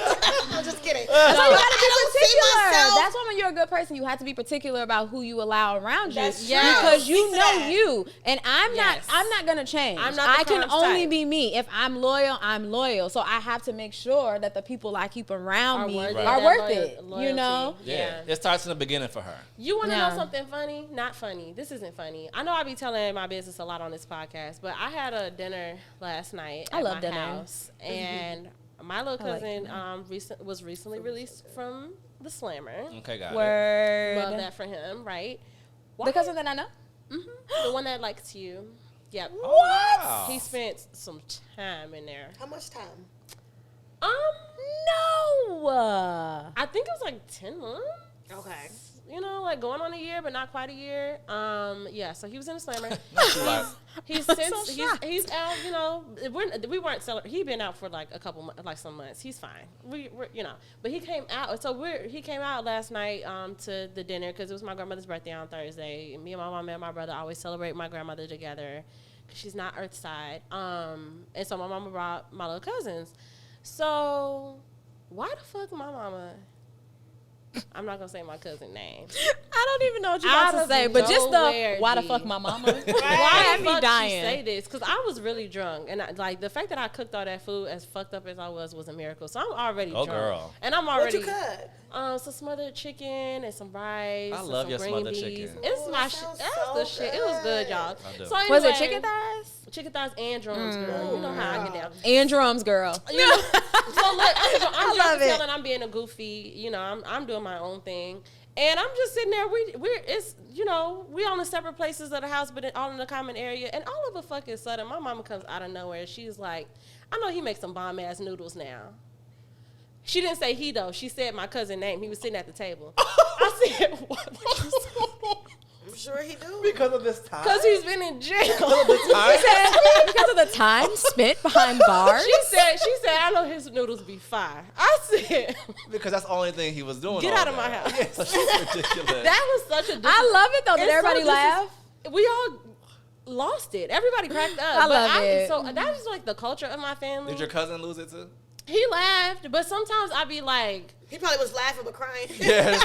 I'm just kidding. That's why you gotta be particular. That's why when you're a good person, you have to be particular about who you allow around you. That's true. Because you know you, and I'm not gonna change. I can only be me. If I'm loyal, I'm loyal. So I have to make sure that the people I keep around me are worth it. You know? Yeah. It starts in the beginning for her. You want to know something funny? Not funny. This isn't funny. I know I be telling my business a lot on this podcast, but I had a dinner last night at my house, and my little cousin was recently released from the Slammer. Okay, got it. Love that for him, right? The cousin that I know? The one that likes you. Yep. What? Wow. He spent some time in there. How much time? No. I think it was like 10 months. Okay. You know, like going on a year, but not quite a year. So he was in the Slammer. He's since he's out. You know, we weren't celebrating. He'd been out for like a couple, like some months. He's fine. We're but he came out. So he came out last night to the dinner because it was my grandmother's birthday on Thursday. Me and my mom and my brother always celebrate my grandmother together because she's not Earthside. And so my mama brought my little cousins. So why the fuck my mama? I'm not gonna say my cousin's name. I don't even know what you're about to say, but just why the fuck my mama? Why the fuck dying? She say this? Because I was really drunk, and the fact that I cooked all that food, as fucked up as I was a miracle. So I'm already drunk. Girl. And I'm already. What you cut? Some smothered chicken and some rice. I love your smothered chicken. It's my shit. That's the shit. It was good, y'all. So anyway, was it chicken thighs? Chicken thighs and drums, girl. You know how I get down. And drums, girl. You know, so look, I'm just telling. I'm being a goofy. You know, I'm doing my own thing, and I'm just sitting there. We on the separate places of the house, but all in the common area. And all of a fucking sudden, my mama comes out of nowhere. She's like, "I know he makes some bomb ass noodles now." She didn't say he though. She said my cousin's name. He was sitting at the table. I said, "What?" I'm sure he do. Because of this time? Because he's been in jail. Because of the time spent behind bars? She said, I know his noodles be fire. I said. Because that's the only thing he was doing. Get out of my house. Yes, that's ridiculous. That was such a I love it though. Did everybody laugh? We all lost it. Everybody cracked up. I love it. So that is like the culture of my family. Did your cousin lose it too? He laughed, but sometimes I'd be like... He probably was laughing but crying. Yeah, it's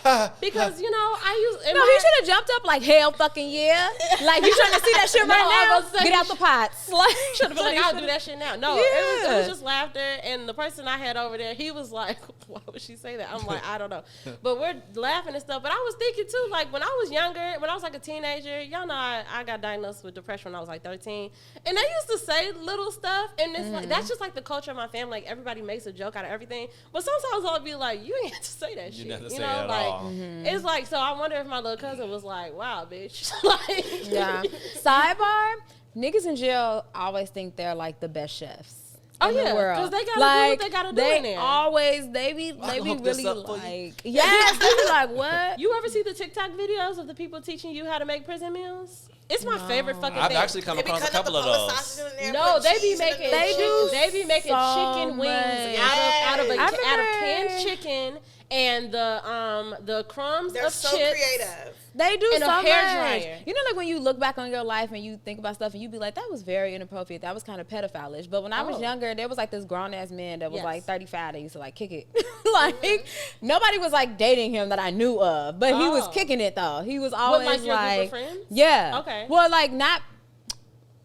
like... because, you know, I use... No, he should have jumped up like, hell fucking yeah. Like, you trying to see that shit right now? Get out the pots. Like, should have been like, I'll do that shit now. No, it was just laughter. And the person I had over there, he was like, why would she say that? I'm like, I don't know. But we're laughing and stuff. But I was thinking, too, like, when I was younger, when I was like a teenager, y'all know I got diagnosed with depression when I was like 13. And they used to say little stuff. And it's like, that's just like the culture of my family. Like, everybody makes a joke out of everything. But sometimes I'll be like, you ain't have to say that shit. You know, like, it's like, so I wonder if my little cousin was like, wow, bitch. Like, yeah. Sidebar, niggas in jail always think they're like the best chefs. Oh in yeah, the world. because they gotta like, do what they gotta do in there. They be really like, yes, they be like, what? You ever see the TikTok videos of the people teaching you how to make prison meals? It's my favorite fucking thing. I've actually come across a couple of those. No, they be making chicken wings out of canned chicken and the crumbs They're of so chips. creative. They do and so a hair much. dryer. You know, like when you look back on your life and you think about stuff and you be like, that was very inappropriate. That was kind of pedophile-ish. But when I was younger, there was like this grown-ass man that was like 35 that used to like kick it. Like, nobody was like dating him that I knew of. But he was kicking it though. He was always like your group of friends? Yeah. Okay. Well, like not...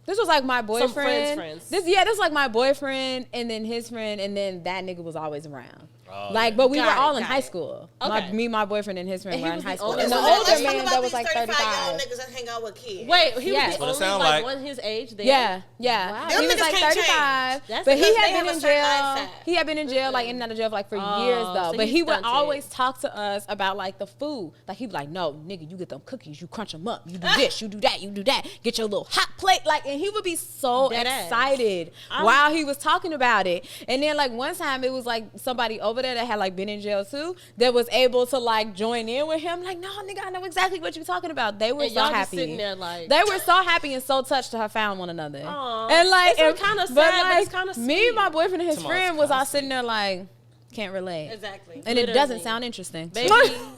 This was like my boyfriend. Some friends. This was like my boyfriend and then his friend and then that nigga was always around. Oh, like, yeah. but we were Got it, all in got high it. school. Okay. Me, my boyfriend, and his friend And were he in was high the school. only And the one- older Let's talk man about that was these like 35-year-old 35. niggas that hang out with kids. Wait, he Yeah. was What it the sound only like like. one his age there? Yeah. Wow. He Them was niggas like can't 35, change. That's but he because had they been have in a certain jail. mindset. He had been in jail, like in and out of jail, for like for Oh, years though. so But he he would stunted. always talk to us about like the food. Like he'd be like, "No, nigga, you get them cookies, you crunch them up, you do this, you do that, you do that. Get your little hot plate." Like, and he would be so Dead ass. excited while he was talking about it. And then like one time it was like somebody over there that had like been in jail too that was able to like join in with him. Like, no, nigga, I know exactly what you're talking about. They were And so y'all just happy. sitting there like. They were so happy and so touched to have found one another. Aw. And like, It's kinda sad, but it's kinda me, sweet. my boyfriend, and his Come on, friend it's was all kinda sitting there like, can't relate. Exactly. And it Literally. doesn't sound interesting. Baby,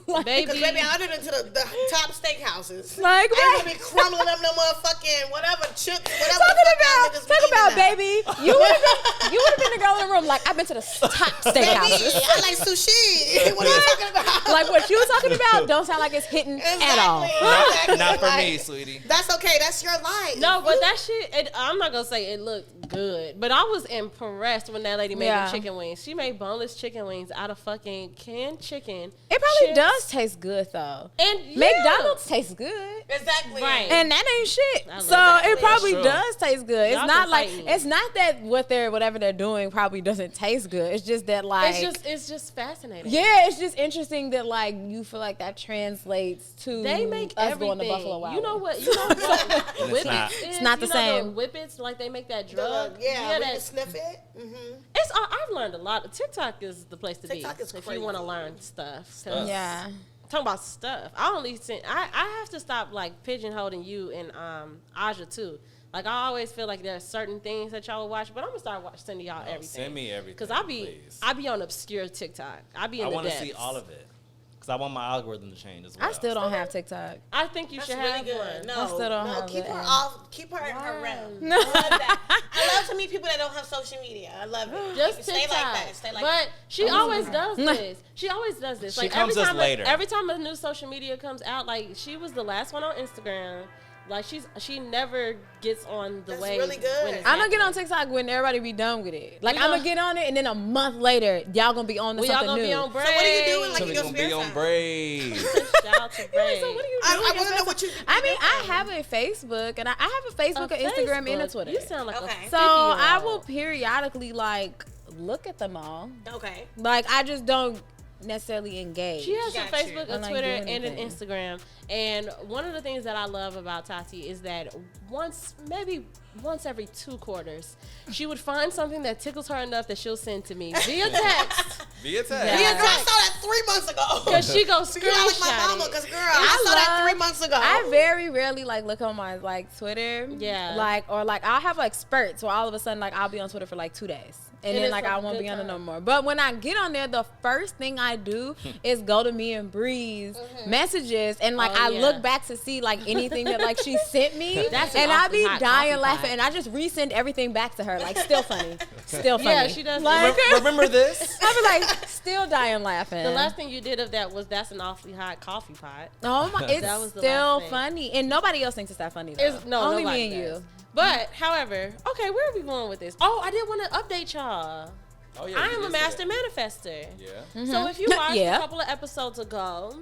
Because baby. baby, I done into the top steakhouses. Like, I right. ain't gonna be crumbling up no motherfucking whatever chips, whatever. Talk about, baby. You would have been the girl in the room. Like, I've been to the top Baby, steakhouses. I like sushi. What are you talking about? Like what you were talking about don't sound like it's hitting at all. Exactly. Not for Like, me, sweetie. That's okay. That's your life. No, but that shit, I'm not gonna say it looked good, but I was impressed when that lady made Yeah. the chicken wings. She made boneless chicken wings out of fucking canned chicken. It probably chips, does taste good though. And McDonald's tastes good. Exactly. Right. And that ain't shit. I love So that. it probably That's true. does taste good. It's Y'all not can like fight me. it's not that whatever they're doing probably doesn't taste good. It's just that like it's just fascinating. yeah, it's just interesting that like you feel like that translates to They make us everything. going to Buffalo Wild You know Wings. what? You know what? And it's not. It's not the same. The whippets, like they make that The- drug. yeah, we that, can sniff it. Mm-hmm. It's. I've learned a lot. TikTok is the place to TikTok be is if crazy. you want to learn stuff. 'Cause Yeah. talking about stuff. I only send. I have to stop like pigeonholing you and Aja too. Like I always feel like there are certain things that y'all will watch, but I'm gonna start sending y'all everything. Send me everything. Cause please. I be on obscure TikTok. I be in I the want to depths. see all of it. Because I want my algorithm to change as well. I still don't have TikTok. I think you That's should really have good. one. No, I still don't no, have keep it. her off. Keep her in her realm. No. I love that. I love to meet people that don't have social media. I love it. Just stay TikTok. like that. Stay like but that. she always does this. She always does this. She Like comes every us time later. every time a new social media comes out, like she was the last one on Instagram. Like she never gets on the That's wave. really good. when it's I'm gonna get happening. on TikTok when everybody be done with it. Like We I'm gonna- gonna get on it, and then a month later, y'all gonna be on to We all something gonna new. be on break. So what are you doing, like, So in we your gonna spare be on time? break. Shout out to Bray. So what are you I doing? want to know what you. I mean, I have a Facebook, and I have a Facebook, an Instagram, and a Twitter. You sound like Okay. a So 50-year-old. I will periodically like look at them all. Okay. Like I just don't necessarily engage. She has a Got you. Facebook, I'm a not Twitter, doing and an anything. Instagram. And one of the things that I love about Tati is that maybe once every 2 quarters, she would find something that tickles her enough that she'll send to me via text. Via text. Yeah. Yeah, girl, I saw that 3 months ago. Because she goes You're not like my screenshot mama, it. because girl, I saw that 3 months ago. I very rarely like look on my like Twitter. Yeah. Like or like I'll have like spurts where all of a sudden like I'll be on Twitter for like 2 days. And then it's like a I won't good be on it no time. more. But when I get on there, the first thing I do is go to me and Bree's messages and like Oh, I yeah. look back to see like anything that like she sent me. That's an and I awfully be hot dying coffee laughing pot. and I just resend everything back to her. Like still funny. Still funny. Yeah, she does. Like Remember this? I be like still dying laughing. The last thing you did of that was that's an awfully hot coffee pot. Oh my, it's That was the still last thing. funny. And nobody else thinks it's that funny though. It's, no, Only nobody me and does. you. But, however, okay, where are we going with this? Oh, I did want to update y'all. Oh, yeah, I you am a did say master that. manifester. Yeah. So if you watched Yeah. a couple of episodes ago,